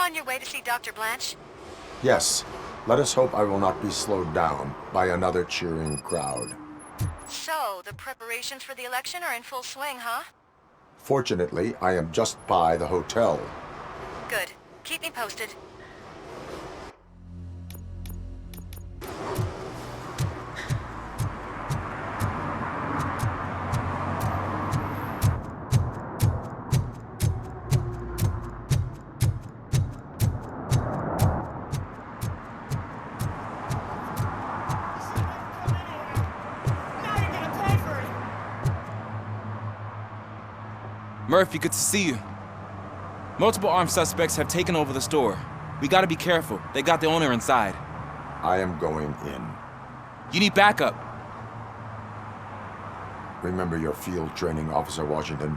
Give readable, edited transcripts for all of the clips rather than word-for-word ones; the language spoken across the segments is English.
on your way to see Dr. Blanche? Yes. Let us hope I will not be slowed down by another cheering crowd. So, the preparations for the election are in full swing, huh? Fortunately, I am just by the hotel. Good. Keep me posted. Murphy, good to see you. Multiple armed suspects have taken over the store. We gotta be careful. They got the owner inside. I am going in. You need backup. Remember your field training, Officer Washington.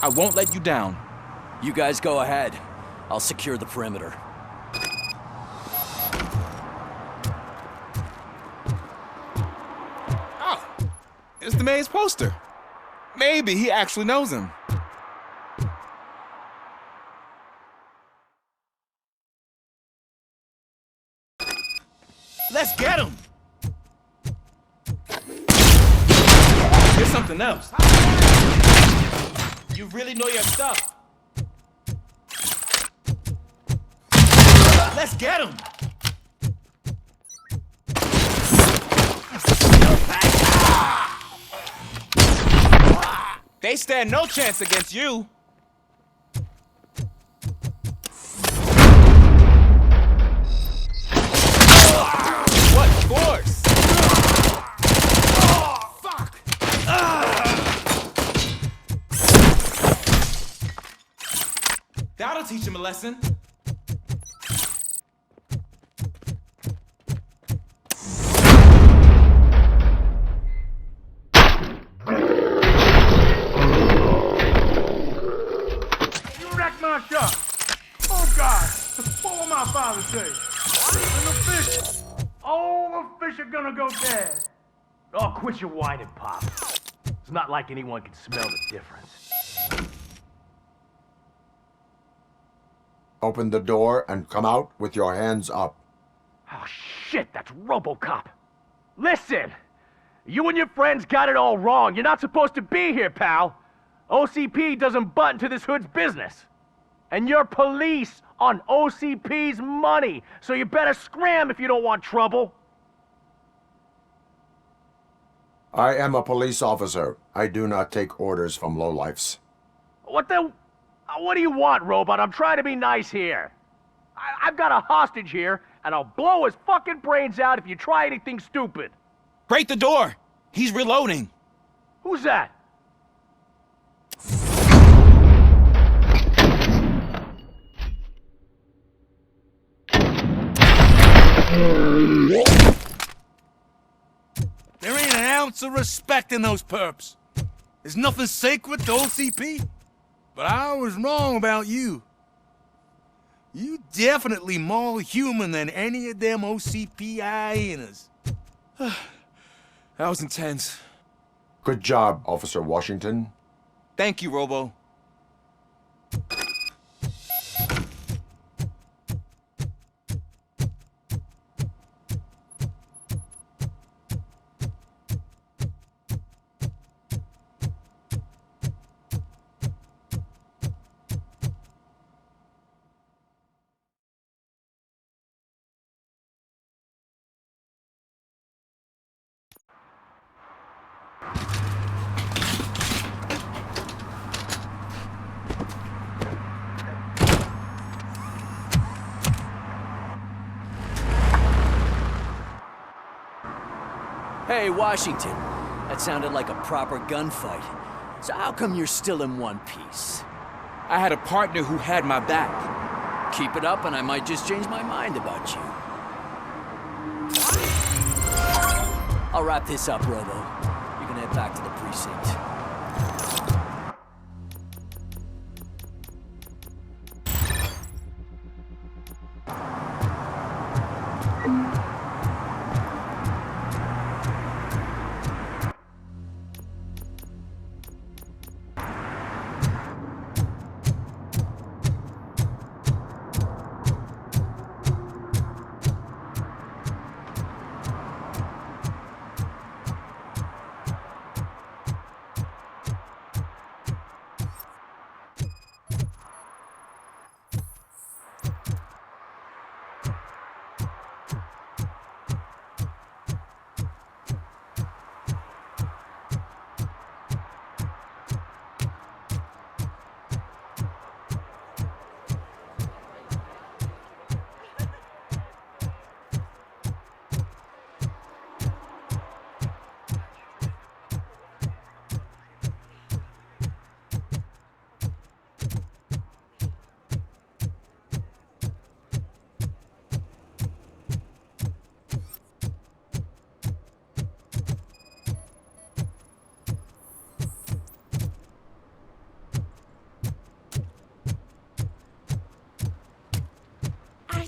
I won't let you down. You guys go ahead. I'll secure the perimeter. Oh, it's the mayor's poster. Maybe he actually knows him. Let's get him! Here's something else. You really know your stuff. Let's get him! They stand no chance against you. What force? Fuck! That'll teach him a lesson. Oh God! What will my father say? And the fish! Oh, the fish are gonna go dead! Oh, quit your whining, Pop. It's not like anyone can smell the difference. Open the door and come out with your hands up. Oh shit, that's RoboCop! Listen! You and your friends got it all wrong. You're not supposed to be here, pal. OCP doesn't butt into this hood's business. And you're police on OCP's money, so you better scram if you don't want trouble. I am a police officer. I do not take orders from lowlifes. What do you want, Robot? I'm trying to be nice here. I've got a hostage here, and I'll blow his fucking brains out if you try anything stupid. Break the door! He's reloading. Who's that? There ain't an ounce of respect in those perps. There's nothing sacred to OCP. But I was wrong about you. You definitely more human than any of them OCP hyenas. That was intense. Good job, Officer Washington. Thank you, Robo. Hey, Washington. That sounded like a proper gunfight. So how come you're still in one piece? I had a partner who had my back. Keep it up and I might just change my mind about you. I'll wrap this up, Robo. You can head back to the precinct.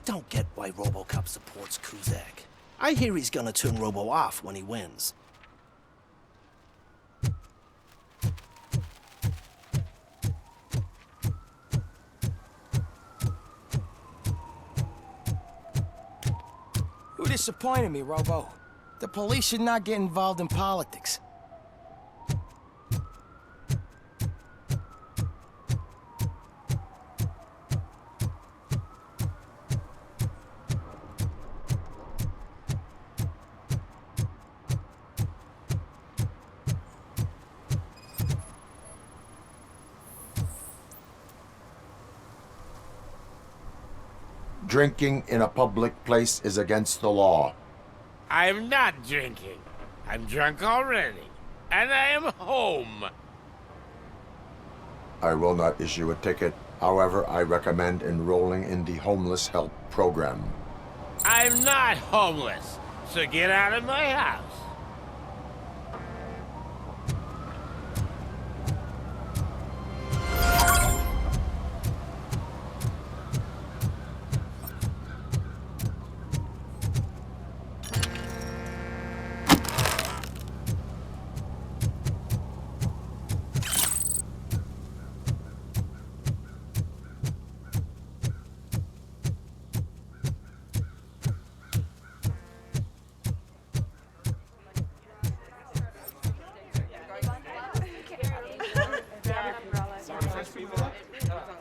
don't get why RoboCop supports Kuzak. I hear he's gonna turn Robo off when he wins. You disappointed me, Robo. The police should not get involved in politics. Drinking in a public place is against the law. I'm not drinking. I'm drunk already. And I am home. I will not issue a ticket. However, I recommend enrolling in the homeless help program. I'm not homeless, so get out of my house.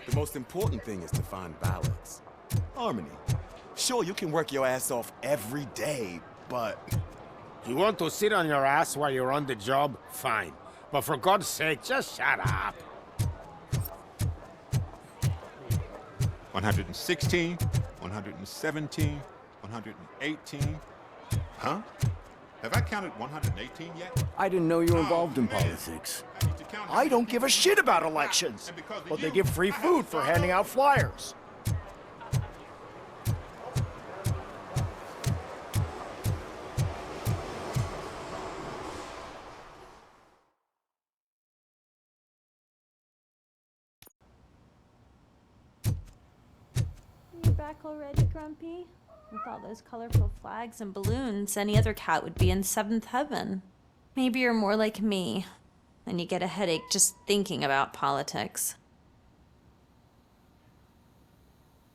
The most important thing is to find balance. Harmony. Sure, you can work your ass off every day, but... You want to sit on your ass while you're on the job? Fine. But for God's sake, just shut up. 116, 117, 118. Huh? Have I counted 118 yet? I didn't know you were involved in politics. I don't give a shit about elections, but they give free food for handing out flyers. You back already, Grumpy? With all those colorful flags and balloons, any other cat would be in seventh heaven. Maybe you're more like me, and you get a headache just thinking about politics.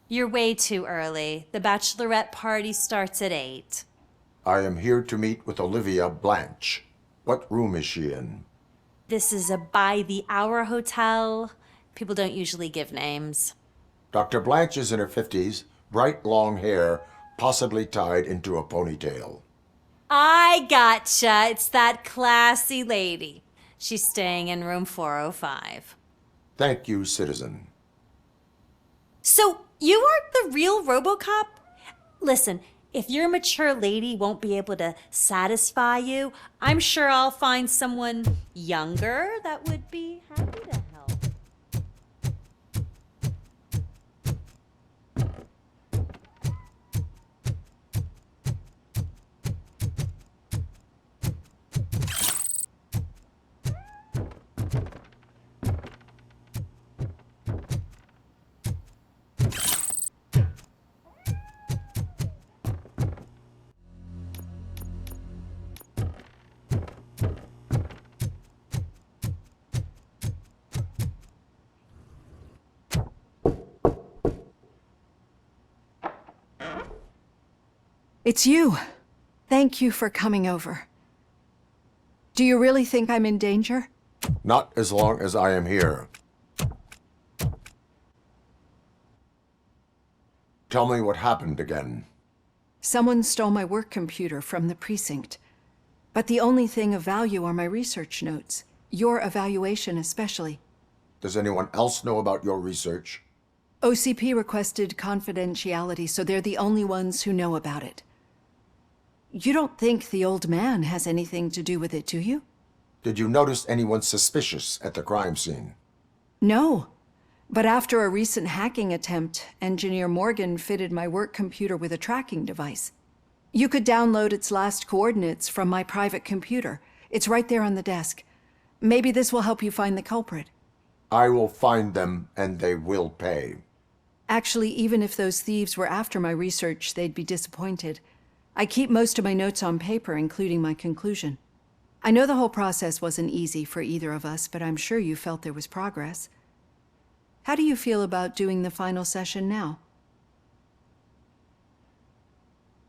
You're way too early. The bachelorette party starts at 8. I am here to meet with Olivia Blanche. What room is she in? This is a by-the-hour hotel. People don't usually give names. Dr. Blanche is in her 50s, bright long hair, possibly tied into a ponytail. I gotcha. It's that classy lady. She's staying in room 405. Thank you, citizen. So, you aren't the real RoboCop? Listen, if your mature lady won't be able to satisfy you, I'm sure I'll find someone younger that would be happy to help. It's you. Thank you for coming over. Do you really think I'm in danger? Not as long as I am here. Tell me what happened again. Someone stole my work computer from the precinct. But the only thing of value are my research notes. Your evaluation especially. Does anyone else know about your research? OCP requested confidentiality, so they're the only ones who know about it. You don't think the old man has anything to do with it, do you? Did you notice anyone suspicious at the crime scene? No. But after a recent hacking attempt, Engineer Morgan fitted my work computer with a tracking device. You could download its last coordinates from my private computer. It's right there on the desk. Maybe this will help you find the culprit. I will find them, and they will pay. Actually, even if those thieves were after my research, they'd be disappointed. I keep most of my notes on paper, including my conclusion. I know the whole process wasn't easy for either of us, but I'm sure you felt there was progress. How do you feel about doing the final session now?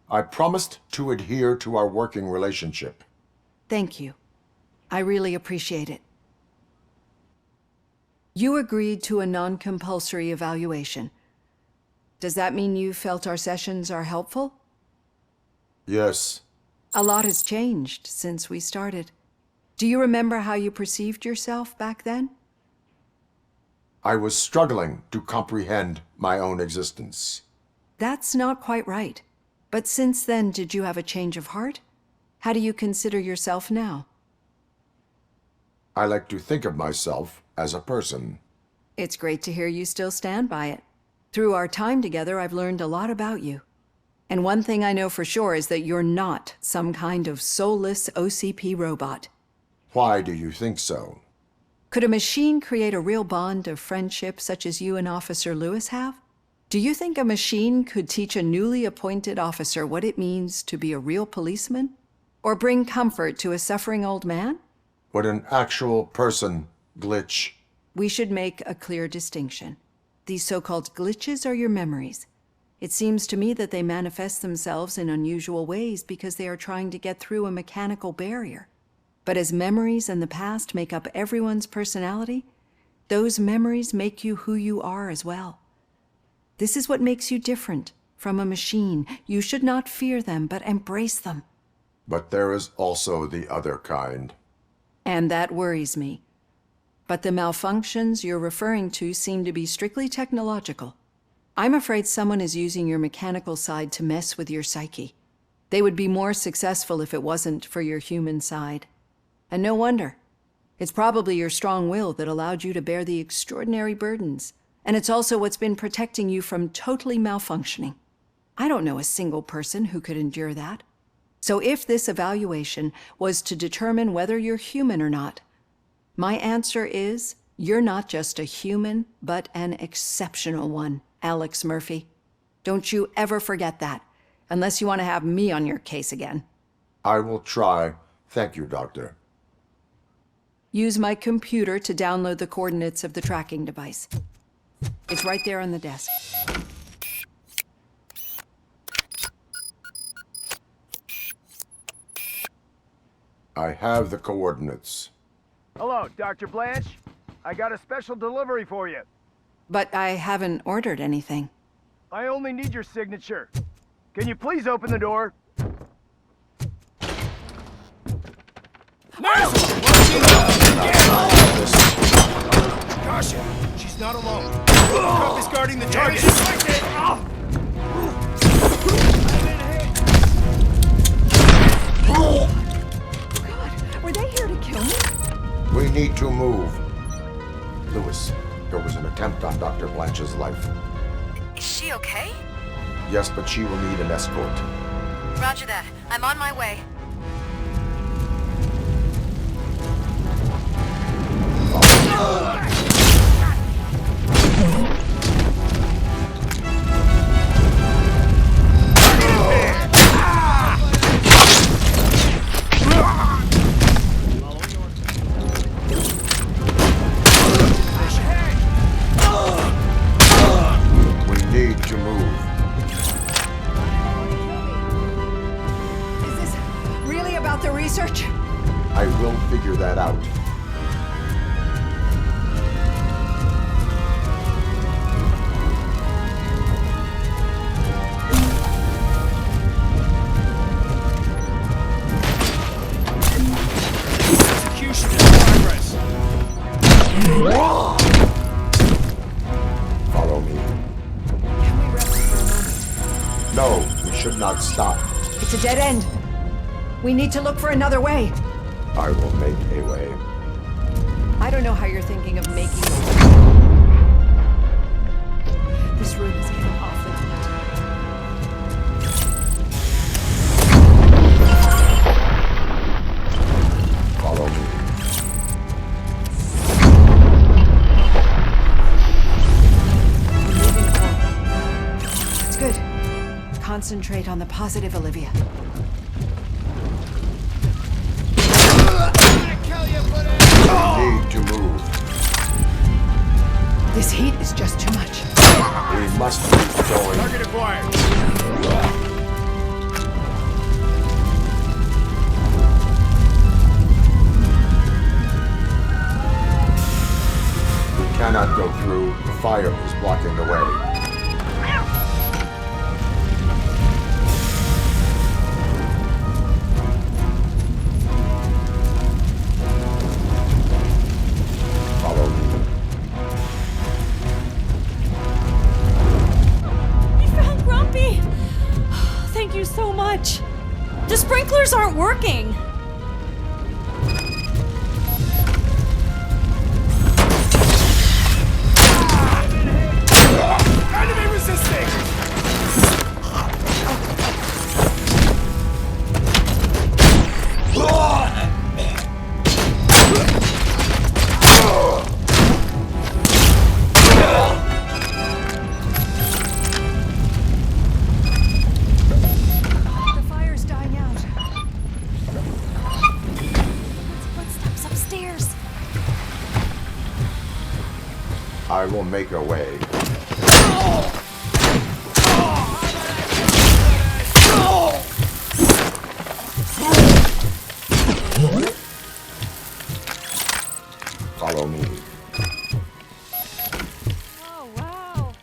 I promised to adhere to our working relationship. Thank you. I really appreciate it. You agreed to a non-compulsory evaluation. Does that mean you felt our sessions are helpful? Yes. A lot has changed since we started. Do you remember how you perceived yourself back then? I was struggling to comprehend my own existence. That's not quite right. But since then, did you have a change of heart? How do you consider yourself now? I like to think of myself as a person. It's great to hear you still stand by it. Through our time together, I've learned a lot about you. And one thing I know for sure is that you're not some kind of soulless OCP robot. Why do you think so? Could a machine create a real bond of friendship such as you and Officer Lewis have? Do you think a machine could teach a newly appointed officer what it means to be a real policeman? Or bring comfort to a suffering old man? Would an actual person glitch? We should make a clear distinction. These so-called glitches are your memories. It seems to me that they manifest themselves in unusual ways because they are trying to get through a mechanical barrier. But as memories and the past make up everyone's personality, those memories make you who you are as well. This is what makes you different from a machine. You should not fear them, but embrace them. But there is also the other kind. And that worries me. But the malfunctions you're referring to seem to be strictly technological. I'm afraid someone is using your mechanical side to mess with your psyche. They would be more successful if it wasn't for your human side. And no wonder. It's probably your strong will that allowed you to bear the extraordinary burdens. And it's also what's been protecting you from totally malfunctioning. I don't know a single person who could endure that. So if this evaluation was to determine whether you're human or not, my answer is you're not just a human, but an exceptional one, Alex Murphy. Don't you ever forget that, unless you want to have me on your case again. I will try. Thank you, Doctor. Use my computer to download the coordinates of the tracking device. It's right there on the desk. I have the coordinates. Hello, Dr. Blanche. I got a special delivery for you. But I haven't ordered anything. I only need your signature. Can you please open the door? Gosh, she's not alone. The cop is guarding the target. God, were they here to kill me? We need to move. Lewis, there was an attempt on Dr. Blanche's life. Is she okay? Yes, but she will need an escort. Roger that. I'm on my way. We need to move. Is this really about the research? I will figure that out. Execution in progress. Follow me. Can we rest for a moment? No, we should not stop. It's a dead end. We need to look for another way. I will make a way. I don't know how you're thinking of making it. This room is getting awfully hot. Follow me. We're moving on. concentrate on the positive, Olivia. Need to move. This heat is just too much. We must keep going. Target acquired. We cannot go through. The fire is blocking the way. Follow me. We found Grumpy! Thank you so much. The sprinklers aren't working. Enemy resisting! The fire's dying out. Footsteps upstairs. I will make a way. Follow me. Oh, wow.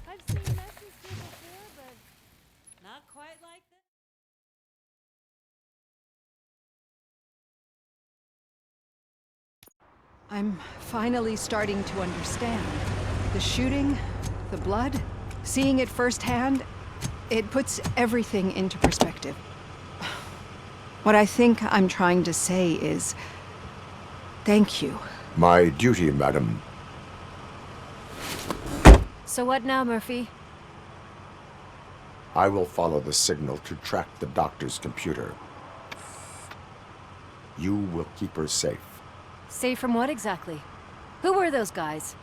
I've seen messes before, but not quite like this. I'm finally starting to understand. The shooting, the blood, seeing it firsthand, it puts everything into perspective. What I think I'm trying to say is, thank you. My duty, madam. So what now, Murphy? I will follow the signal to track the doctor's computer. You will keep her safe. Safe from what exactly? Who were those guys?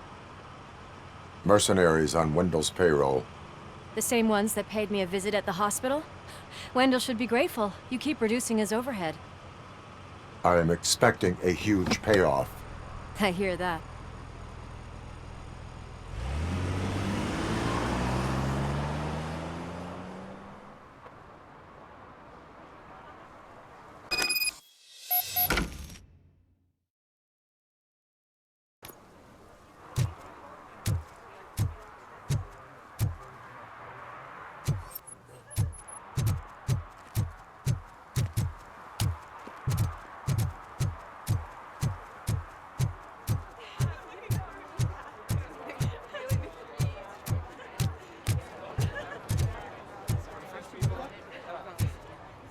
Mercenaries on Wendell's payroll. The same ones that paid me a visit at the hospital? Wendell should be grateful. You keep reducing his overhead. I am expecting a huge payoff. I hear that.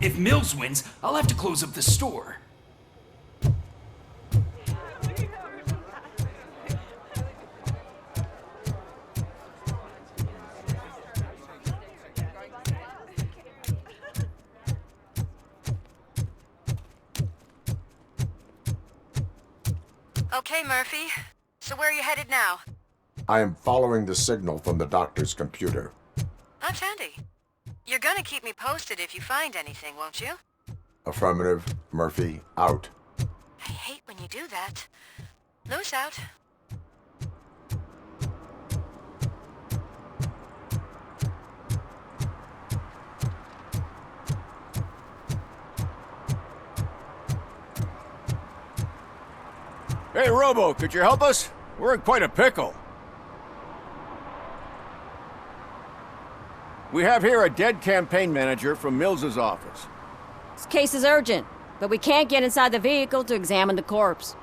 If Mills wins, I'll have to close up the store. Okay, Murphy. So where are you headed now? I am following the signal from the doctor's computer. That's handy. You're gonna keep me posted if you find anything, won't you? Affirmative. Murphy, out. I hate when you do that. Loose out. Hey, Robo, could you help us? We're in quite a pickle. We have here a dead campaign manager from Mills's office. This case is urgent, but we can't get inside the vehicle to examine the corpse.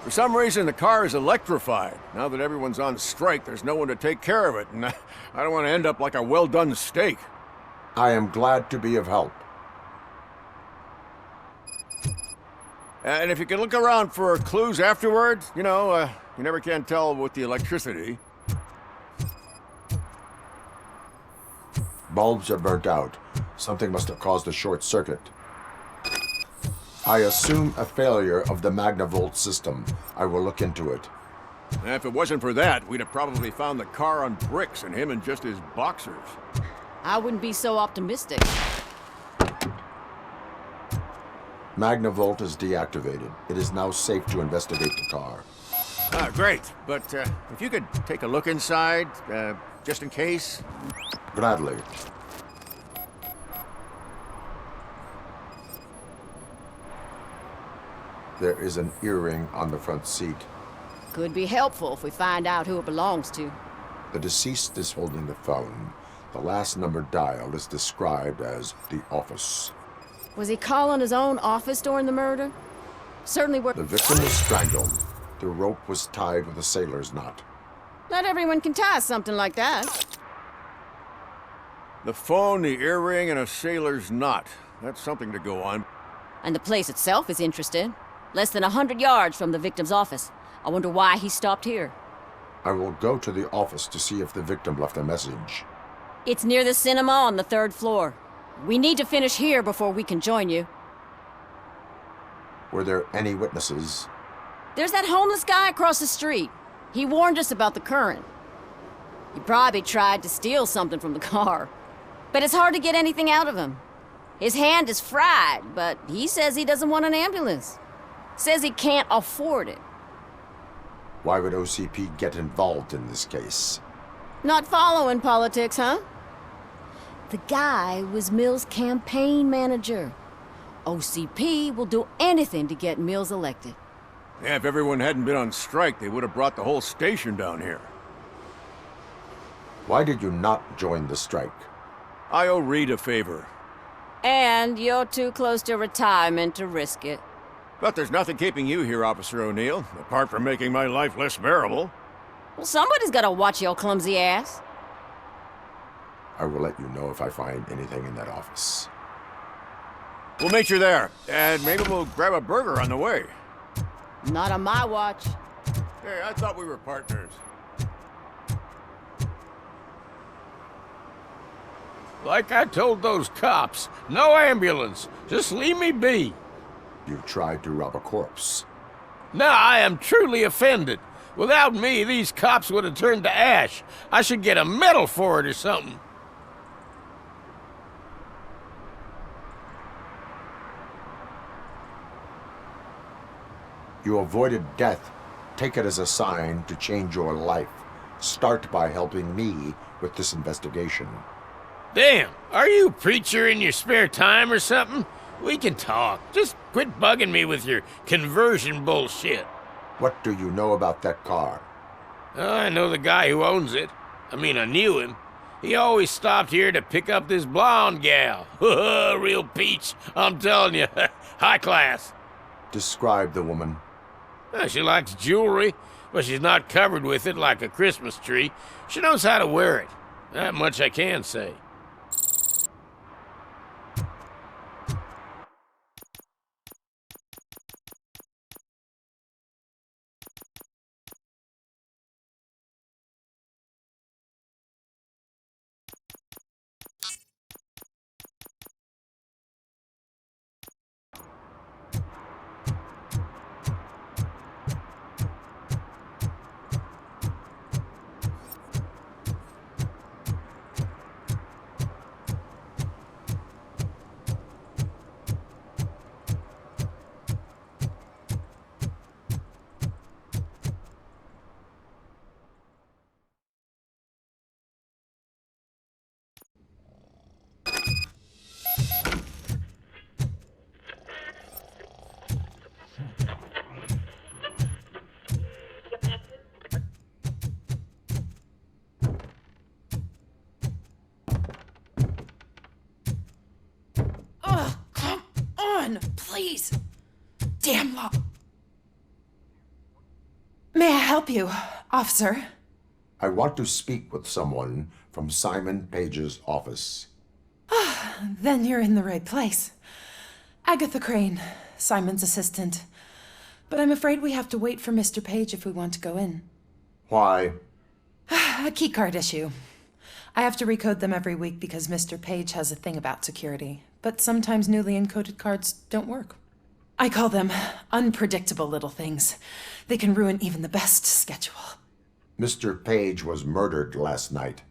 For some reason, the car is electrified. Now that everyone's on strike, there's no one to take care of it, and I don't want to end up like a well-done steak. I am glad to be of help. And if you can look around for clues afterwards, you know, you never can tell with the electricity. Bulbs are burnt out. Something must have caused a short circuit. I assume a failure of the Magnavolt system. I will look into it. If it wasn't for that, we'd have probably found the car on bricks and him in just his boxers. I wouldn't be so optimistic. Magnavolt is deactivated. It is now safe to investigate the car. Ah, great. But if you could take a look inside, just in case. Gladly. There is an earring on the front seat. Could be helpful if we find out who it belongs to. The deceased is holding the phone. The last number dialed is described as the office. Was he calling his own office during the murder? Certainly were. The victim was strangled. The rope was tied with a sailor's knot. Not everyone can tie something like that. The phone, the earring, and a sailor's knot. That's something to go on. And the place itself is interesting. Less than 100 yards from the victim's office. I wonder why he stopped here. I will go to the office to see if the victim left a message. It's near the cinema on the 3rd floor. We need to finish here before we can join you. Were there any witnesses? There's that homeless guy across the street. He warned us about the current. He probably tried to steal something from the car. But it's hard to get anything out of him. His hand is fried, but he says he doesn't want an ambulance. Says he can't afford it. Why would OCP get involved in this case? Not following politics, huh? The guy was Mills' campaign manager. OCP will do anything to get Mills elected. Yeah, if everyone hadn't been on strike, they would have brought the whole station down here. Why did you not join the strike? I owe Reed a favor. And you're too close to retirement to risk it. But there's nothing keeping you here, Officer O'Neill, apart from making my life less bearable. Well, somebody's gotta watch your clumsy ass. I will let you know if I find anything in that office. We'll meet you there, and maybe we'll grab a burger on the way. Not on my watch. Hey, I thought we were partners. Like I told those cops, no ambulance. Just leave me be. You tried to rob a corpse. Now I am truly offended. Without me, these cops would have turned to ash. I should get a medal for it or something. You avoided death. Take it as a sign to change your life. Start by helping me with this investigation. Damn, are you a preacher in your spare time or something? We can talk. Just quit bugging me with your conversion bullshit. What do you know about that car? I know the guy who owns it. I mean, I knew him. He always stopped here to pick up this blonde gal. Real peach, I'm telling you. High class. Describe the woman. She likes jewelry, but she's not covered with it like a Christmas tree. She knows how to wear it. That much I can say. Please. Damn law. May I help you, officer? I want to speak with someone from Simon Page's office. Then you're in the right place. Agatha Crane, Simon's assistant. But I'm afraid we have to wait for Mr. Page if we want to go in. Why? A keycard issue. I have to recode them every week because Mr. Page has a thing about security. But sometimes newly encoded cards don't work. I call them unpredictable little things. They can ruin even the best schedule. Mr. Page was murdered last night.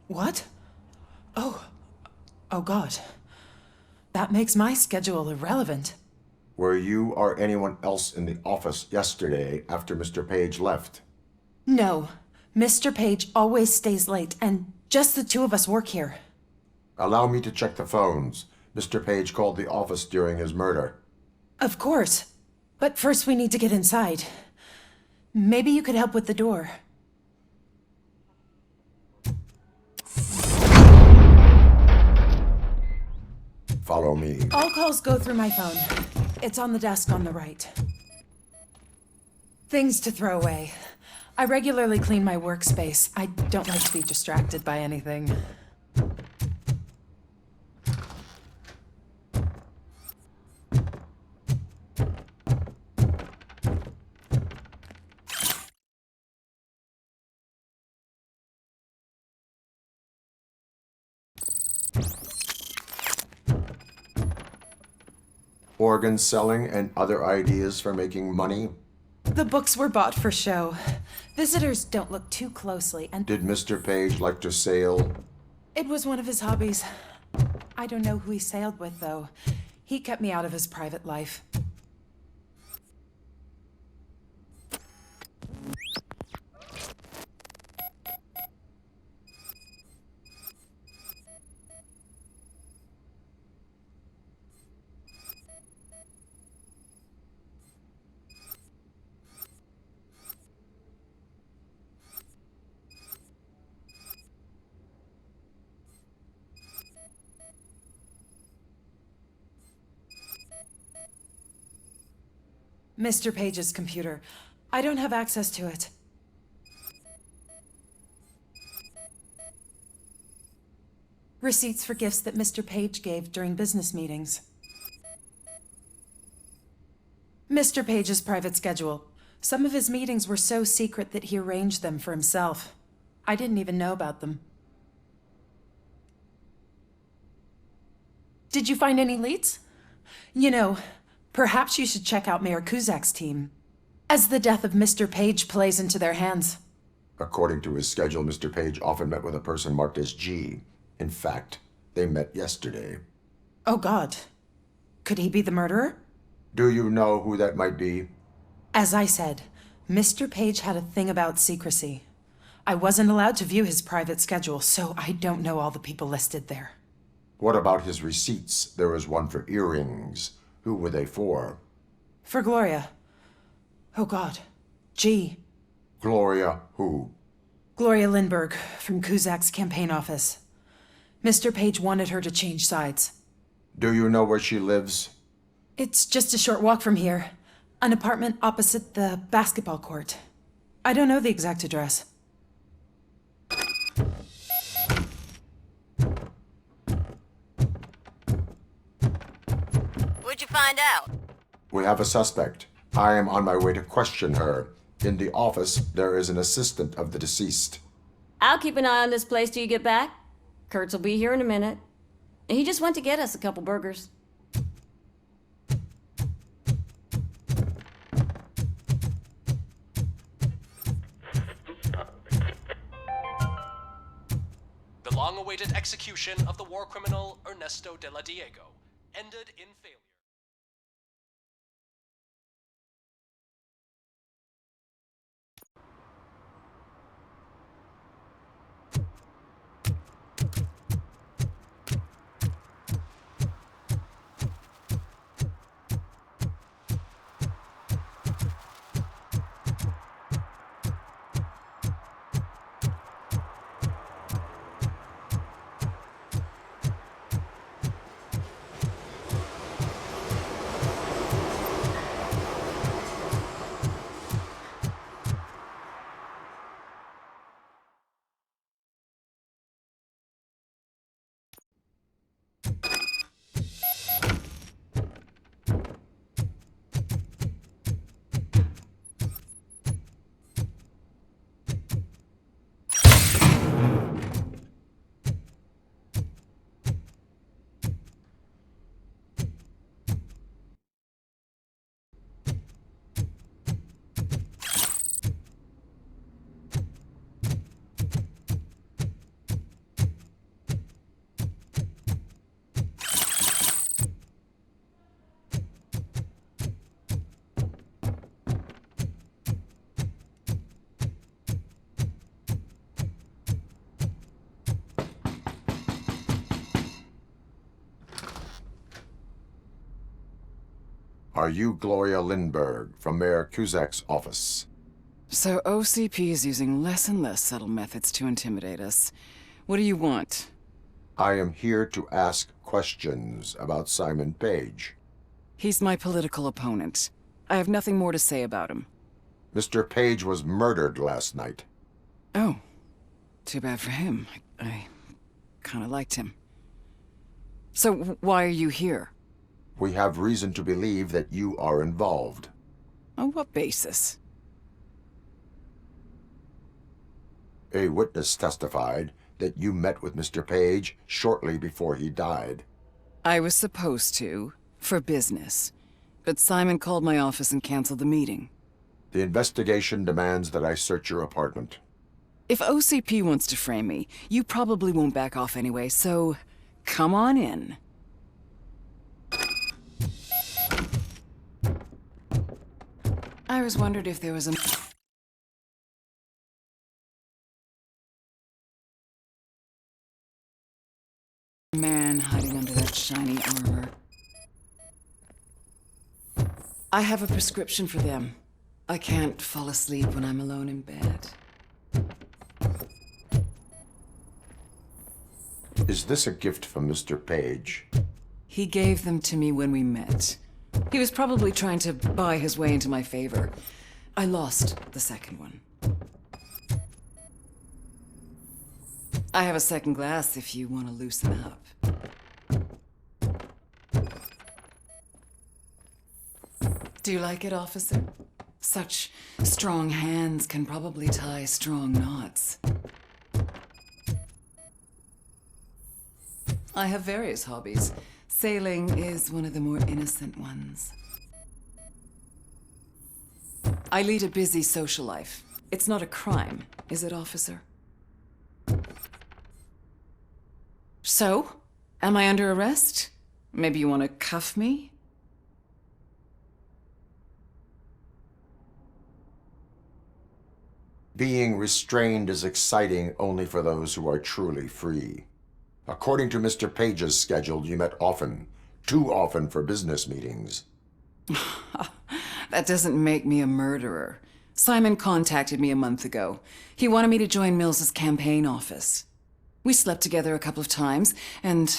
What? Oh God. That makes my schedule irrelevant. Were you or anyone else in the office yesterday after Mr. Page left? No. Mr. Page always stays late, and just the two of us work here. Allow me to check the phones. Mr. Page called the office during his murder. Of course. But first we need to get inside. Maybe you could help with the door. Follow me. All calls go through my phone. It's on the desk on the right. Things to throw away. I regularly clean my workspace. I don't like to be distracted by anything. Organ selling and other ideas for making money? The books were bought for show. Visitors don't look too closely, and... Did Mr. Page like to sail? It was one of his hobbies. I don't know who he sailed with, though. He kept me out of his private life. Mr. Page's computer. I don't have access to it. Receipts for gifts that Mr. Page gave during business meetings. Mr. Page's private schedule. Some of his meetings were so secret that he arranged them for himself. I didn't even know about them. Did you find any leads? You know, perhaps you should check out Mayor Kuzak's team, as the death of Mr. Page plays into their hands. According to his schedule, Mr. Page often met with a person marked as G. In fact, they met yesterday. Oh God. Could he be the murderer? Do you know who that might be? As I said, Mr. Page had a thing about secrecy. I wasn't allowed to view his private schedule, so I don't know all the people listed there. What about his receipts? There was one for earrings. Who were they for? For Gloria. Oh God. G. Gloria who? Gloria Lindbergh, from Kuzak's campaign office. Mr. Page wanted her to change sides. Do you know where she lives? It's just a short walk from here. An apartment opposite the basketball court. I don't know the exact address. What'd you find out? We have a suspect. I am on my way to question her. In the office, there is an assistant of the deceased. I'll keep an eye on this place till you get back. Kurtz will be here in a minute. He just went to get us a couple burgers. The long-awaited execution of the war criminal Ernesto de la Diego ended in failure. Are you Gloria Lindbergh from Mayor Cusack's office? So OCP is using less and less subtle methods to intimidate us. What do you want? I am here to ask questions about Simon Page. He's my political opponent. I have nothing more to say about him. Mr. Page was murdered last night. Oh. Too bad for him. I kinda liked him. So why are you here? We have reason to believe that you are involved. On what basis? A witness testified that you met with Mr. Page shortly before he died. I was supposed to, for business. But Simon called my office and canceled the meeting. The investigation demands that I search your apartment. If OCP wants to frame me, you probably won't back off anyway, so come on in. I was wondering if there was a... man hiding under that shiny armor. I have a prescription for them. I can't fall asleep when I'm alone in bed. Is this a gift from Mr. Page? He gave them to me when we met. He was probably trying to buy his way into my favor. I lost the second one. I have a second glass if you want to loosen up. Do you like it, officer? Such strong hands can probably tie strong knots. I have various hobbies. Sailing is one of the more innocent ones. I lead a busy social life. It's not a crime, is it, officer? So? Am I under arrest? Maybe you want to cuff me? Being restrained is exciting only for those who are truly free. According to Mr. Page's schedule, you met often. Too often for business meetings. That doesn't make me a murderer. Simon contacted me a month ago. He wanted me to join Mills's campaign office. We slept together a couple of times, and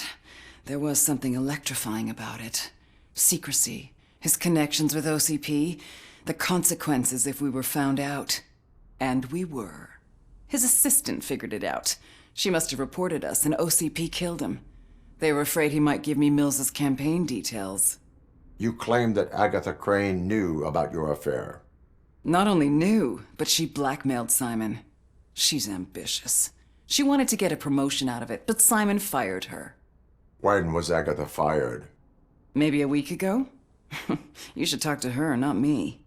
there was something electrifying about it. Secrecy, his connections with OCP, the consequences if we were found out. And we were. His assistant figured it out. She must have reported us, and OCP killed him. They were afraid he might give me Mills's campaign details. You claimed that Agatha Crane knew about your affair. Not only knew, but she blackmailed Simon. She's ambitious. She wanted to get a promotion out of it, but Simon fired her. When was Agatha fired? Maybe a week ago? You should talk to her, not me.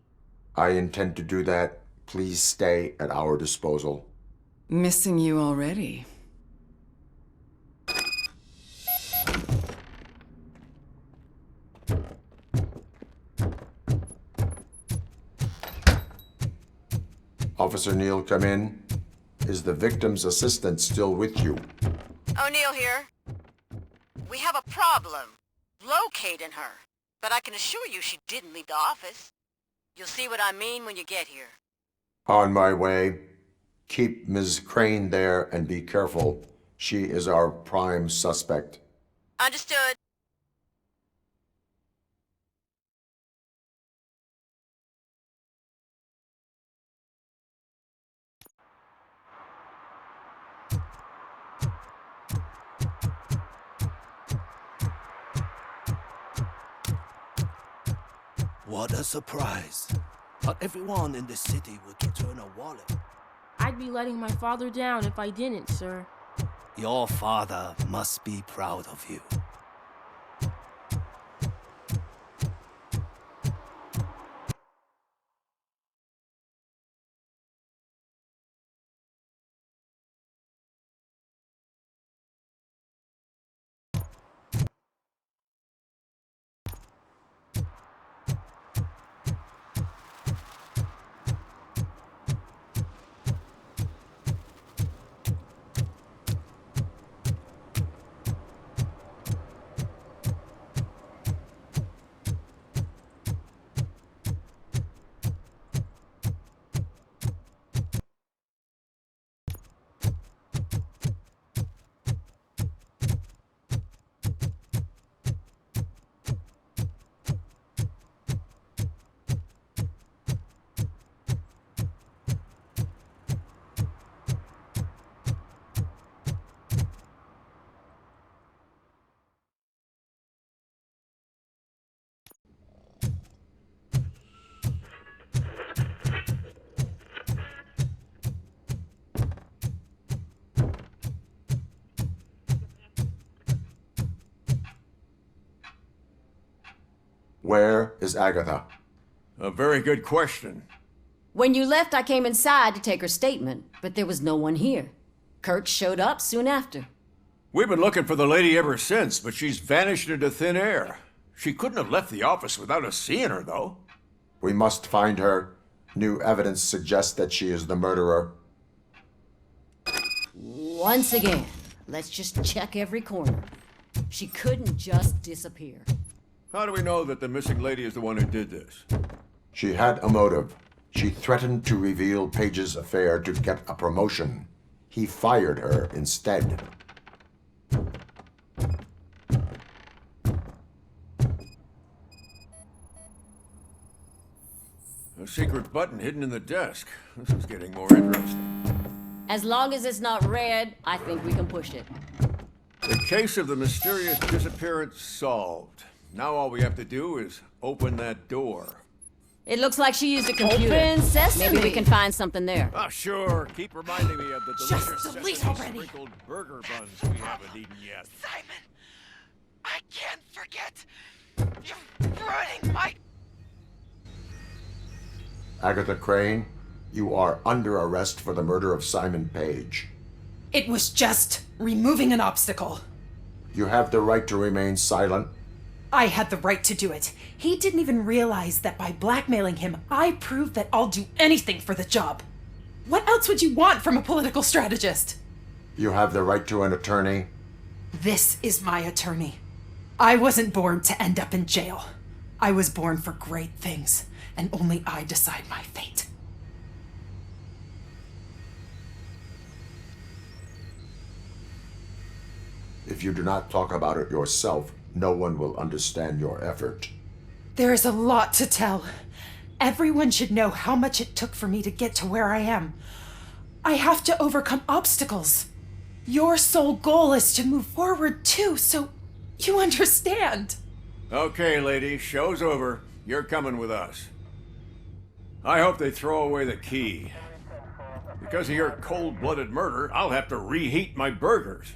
I intend to do that. Please stay at our disposal. Missing you already. Officer Neal, come in. Is the victim's assistant still with you? O'Neill here. We have a problem locating her, but I can assure you she didn't leave the office. You'll see what I mean when you get here. On my way. Keep Ms. Crane there and be careful. She is our prime suspect. Understood. What a surprise. Not everyone in the city would return a wallet. I'd be letting my father down if I didn't, sir. Your father must be proud of you. Where is Agatha? A very good question. When you left, I came inside to take her statement, but there was no one here. Kirk showed up soon after. We've been looking for the lady ever since, but she's vanished into thin air. She couldn't have left the office without us seeing her, though. We must find her. New evidence suggests that she is the murderer. Once again, let's just check every corner. She couldn't just disappear. How do we know that the missing lady is the one who did this? She had a motive. She threatened to reveal Page's affair to get a promotion. He fired her instead. A secret button hidden in the desk. This is getting more interesting. As long as it's not red, I think we can push it. The case of the mysterious disappearance solved. Now all we have to do is open that door. It looks like she used a computer. Open sesame. Maybe we can find something there. Ah, sure. Keep reminding me of the delicious Just delete sesame already. sprinkled burger buns we haven't eaten yet. Simon, I can't forget. You're ruining my... Agatha Crane, you are under arrest for the murder of Simon Page. It was just removing an obstacle. You have the right to remain silent. I had the right to do it. He didn't even realize that by blackmailing him, I proved that I'll do anything for the job. What else would you want from a political strategist? You have the right to an attorney. This is my attorney. I wasn't born to end up in jail. I was born for great things, and only I decide my fate. If you do not talk about it yourself, no one will understand your effort. There is a lot to tell. Everyone should know how much it took for me to get to where I am. I have to overcome obstacles. Your sole goal is to move forward too, so you understand. Okay, lady, show's over. You're coming with us. I hope they throw away the key. Because of your cold-blooded murder, I'll have to reheat my burgers.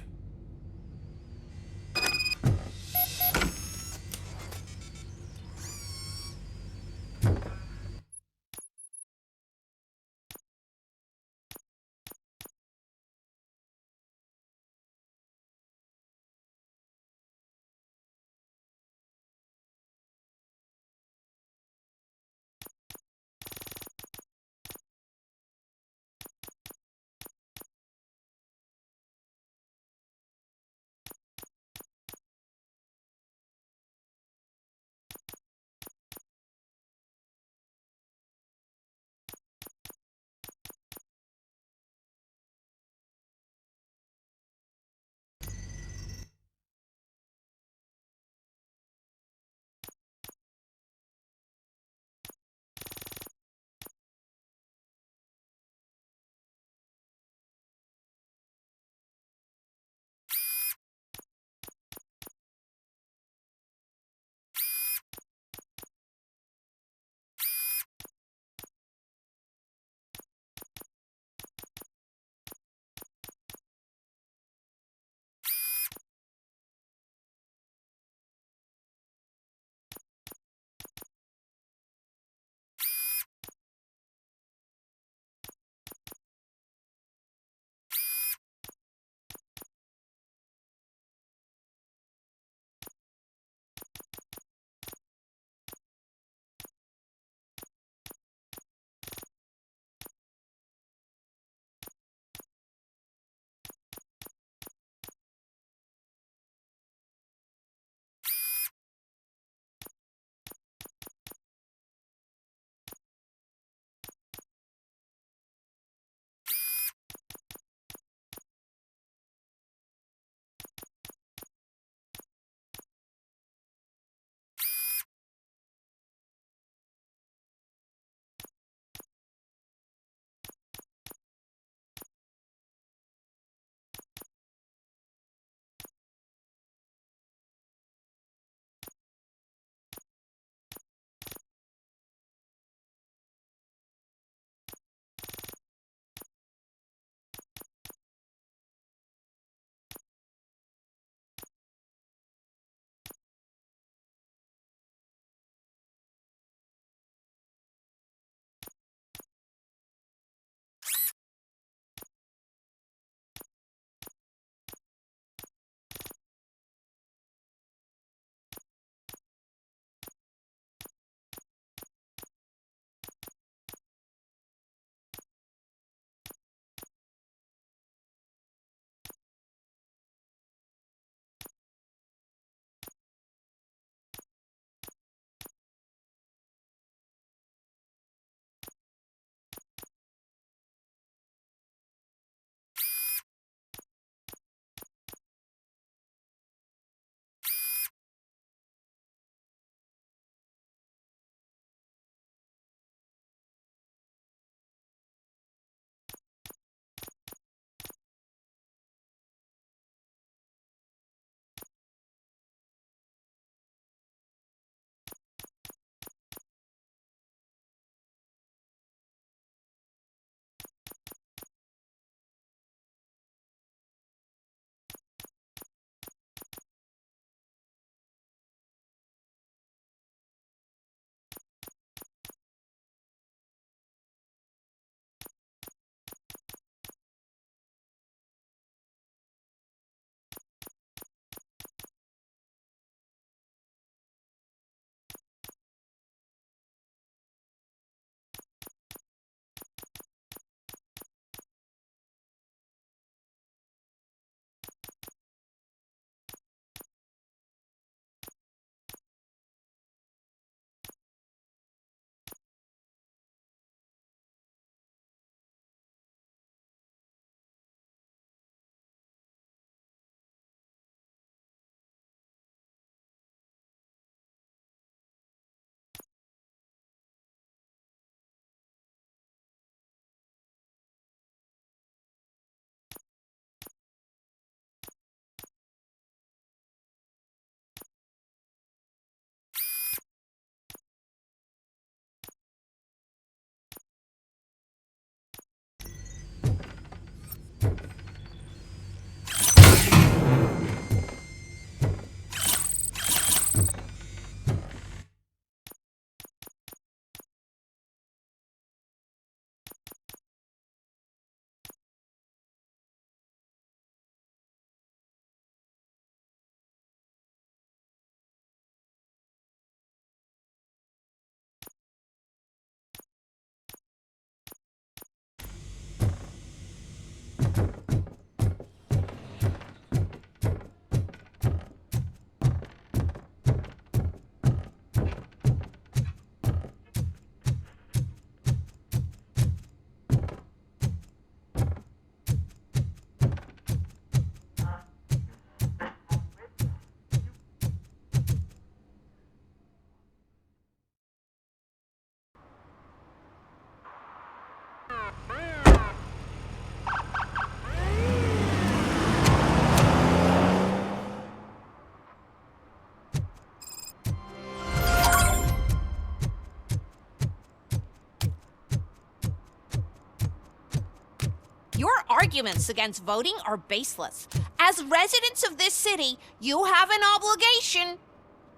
arguments against voting are baseless. As residents of this city, you have an obligation.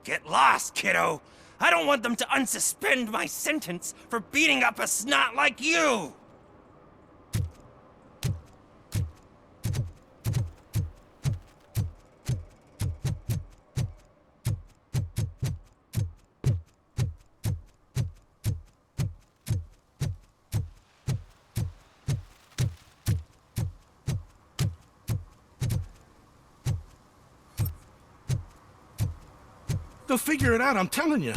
Get lost, kiddo. I don't want them to unsuspend my sentence for beating up a snot like you! They'll figure it out, I'm telling you.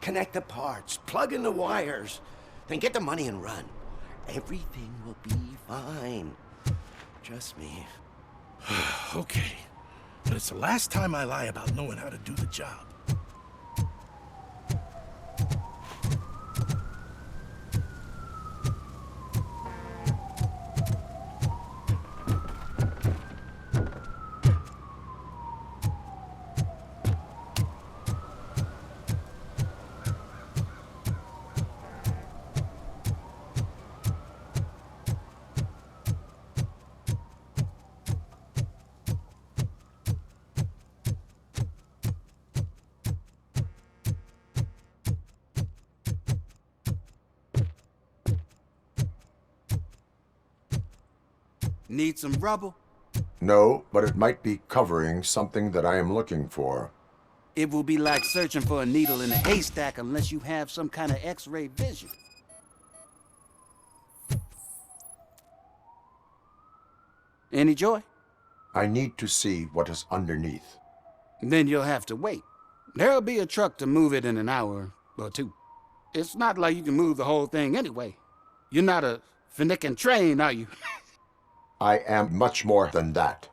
Connect the parts, plug in the wires, then get the money and run. Everything will be fine. Trust me. Okay. But it's the last time I lie about knowing how to do the job. Need some rubble? No, but it might be covering something that I am looking for. It will be like searching for a needle in a haystack unless you have some kind of X-ray vision. Any joy? I need to see what is underneath. Then you'll have to wait. There'll be a truck to move it in an hour or two. It's not like you can move the whole thing anyway. You're not a finicking train, are you? I am much more than that.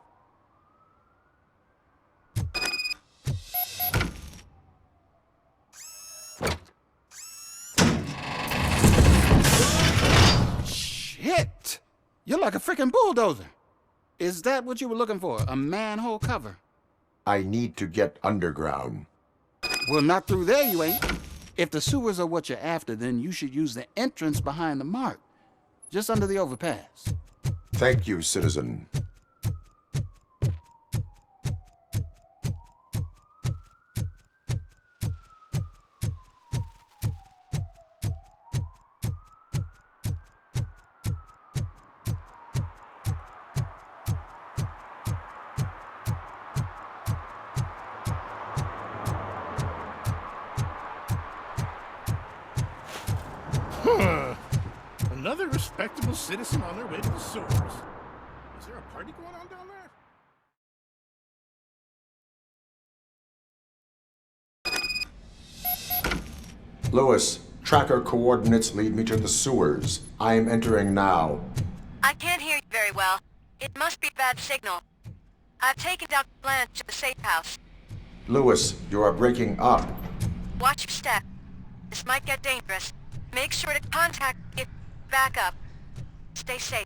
Shit! You're like a freaking bulldozer. Is that what you were looking for? A manhole cover? I need to get underground. Well, not through there, you ain't. If the sewers are what you're after, then you should use the entrance behind the mark. Just under the overpass. Thank you, citizen. Another respectable citizen on their way to the sewers. Is there a party going on down there? Lewis, tracker coordinates lead me to the sewers. I am entering now. I can't hear you very well. It must be a bad signal. I've taken down Blanche to the safe house. Lewis, you are breaking up. Watch your step. This might get dangerous. Make sure to contact me if back up. Stay safe.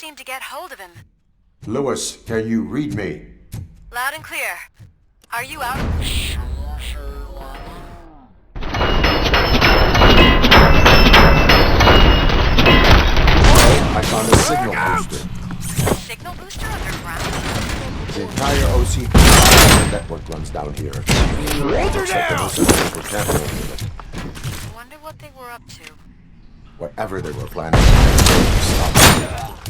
seem to get hold of him. Lewis, can you read me? Loud and clear. Are you out? I found a signal booster. Signal booster underground? The entire OCP network runs down here. Except the we're tampering with it. Wonder what they were up to. Whatever they were planning, stop them.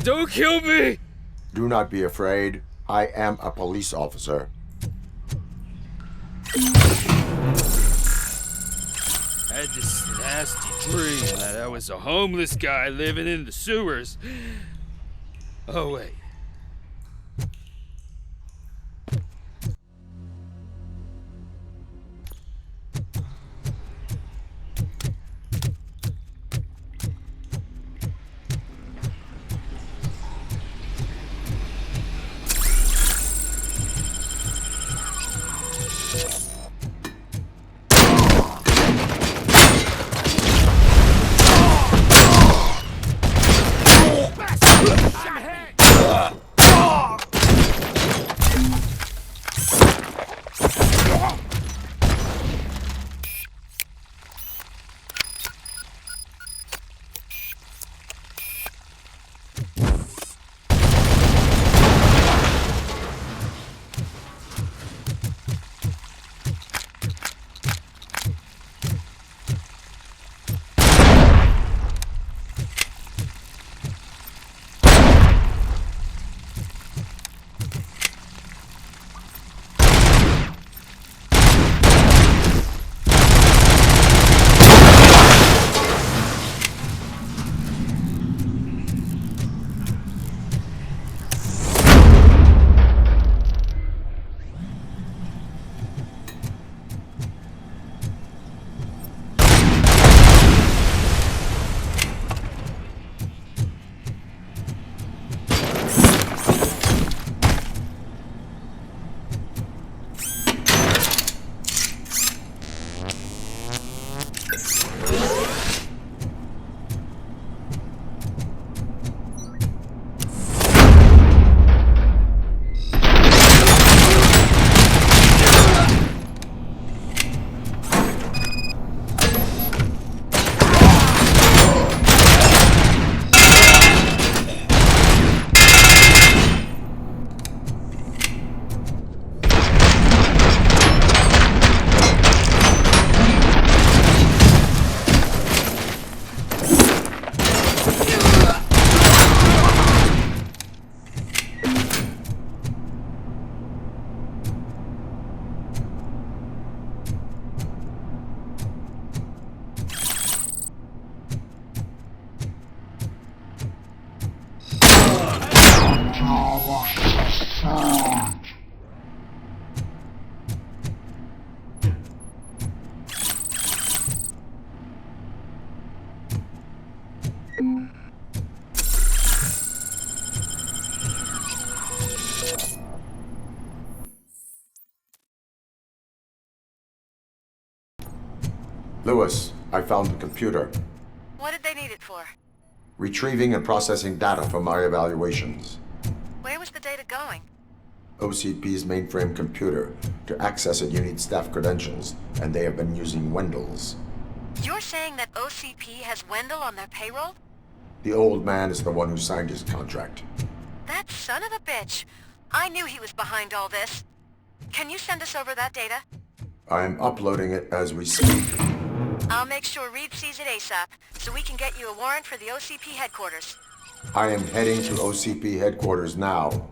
Don't kill me! Do not be afraid. I am a police officer. I had this nasty dream that I was a homeless guy living in the sewers. Oh, wait. Lewis, I found the computer. What did they need it for? Retrieving and processing data from my evaluations. Where was the data going? OCP's mainframe computer. To access it, you need staff credentials, and they have been using Wendell's. You're saying that OCP has Wendell on their payroll? The old man is the one who signed his contract. That son of a bitch. I knew he was behind all this. Can you send us over that data? I'm uploading it as we speak. I'll make sure Reed sees it ASAP, so we can get you a warrant for the OCP headquarters. I am heading to OCP headquarters now.